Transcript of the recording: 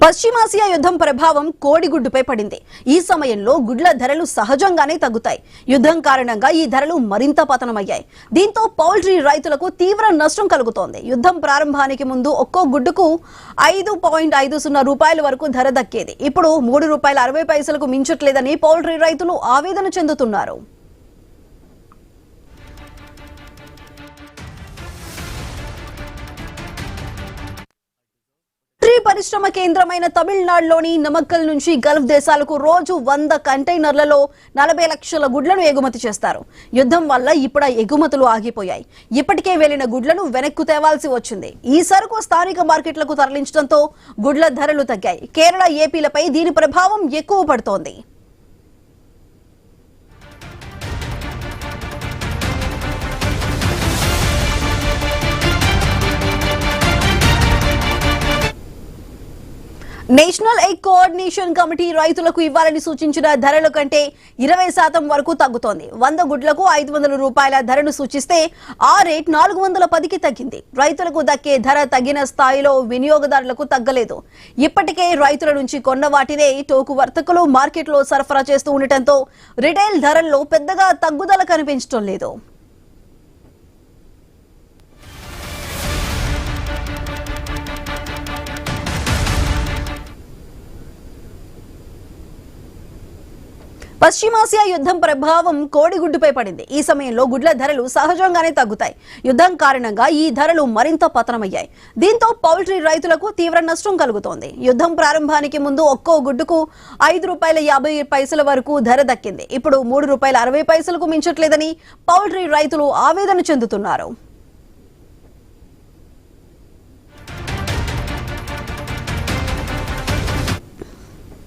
పశ్చిమాసియా యుద్ధం ప్రభావం కోడిగుడ్డుపై పడింది. ఈ సమయంలో గుడ్ల ధరలు సహజంగానే తగ్గుతాయి. యుద్ధం కారణంగా ఈ ధరలు మరింత పతనమయ్యాయి. దీంతో పౌల్ట్రీ రైతులకు తీవ్ర నష్టం కలుగుతోంది. యుద్ధం ప్రారంభానికి ముందు ఒక్కో గుడ్డుకు 5.50 రూపాయల వరకు ధర దక్కేది. ఇప్పుడు ₹3.60 మించట్లేదని పౌల్ట్రీ రైతులు ఆవేదన చెందుతున్నారు. పరిశ్రమ కేంద్రమైన తమిళనాడులోని నమక్కల్ నుంచి గల్ఫ్ దేశాలకు రోజు 100 కంటైనర్లలో 40 లక్షల గుడ్లను ఎగుమతి చేస్తారు. యుద్ధం వల్ల ఇప్పుడు ఎగుమతులు ఆగిపోయాయి. ఇప్పటికే వెళ్లిన గుడ్లను వెనక్కు తేవాల్సి వచ్చింది. ఈ సరుకు స్థానిక మార్కెట్లకు తరలించడంతో గుడ్ల ధరలు తగ్గాయి. కేరళ, ఏపీలపై దీని ప్రభావం ఎక్కువ పడుతోంది. నేషనల్ ఎగ్ కోఆర్డినేషన్ కమిటీ రైతులకు ఇవ్వాలని సూచించిన ధరల కంటే 20% వరకు తగ్గుతోంది. 100 గుడ్లకు ₹500 ధరను సూచిస్తే ఆ రేట్ 410కి తగ్గింది. రైతులకు దక్కే ధర తగిన స్థాయిలో వినియోగదారులకు తగ్గలేదు. ఇప్పటికే రైతుల నుంచి కొన్న వాటినే టోకు వర్తకులు మార్కెట్లో సరఫరా చేస్తూ ఉండటంతో రిటైల్ ధరల్లో పెద్దగా తగ్గుదల కనిపించడం లేదు. పశ్చిమాసియా యుద్ధం ప్రభావం కోడిగుడ్డుపై పడింది. ఈ సమయంలో గుడ్ల ధరలు సహజంగానే తగ్గుతాయి. యుద్ధం కారణంగా ఈ ధరలు మరింత పతనమయ్యాయి. దీంతో పౌల్ట్రీ రైతులకు తీవ్ర నష్టం కలుగుతోంది. యుద్ధం ప్రారంభానికి ముందు ఒక్కో గుడ్డుకు ₹5.50 వరకు ధర దక్కింది. ఇప్పుడు ₹3.60 మించట్లేదని పౌల్ట్రీ రైతులు ఆవేదన చెందుతున్నారు.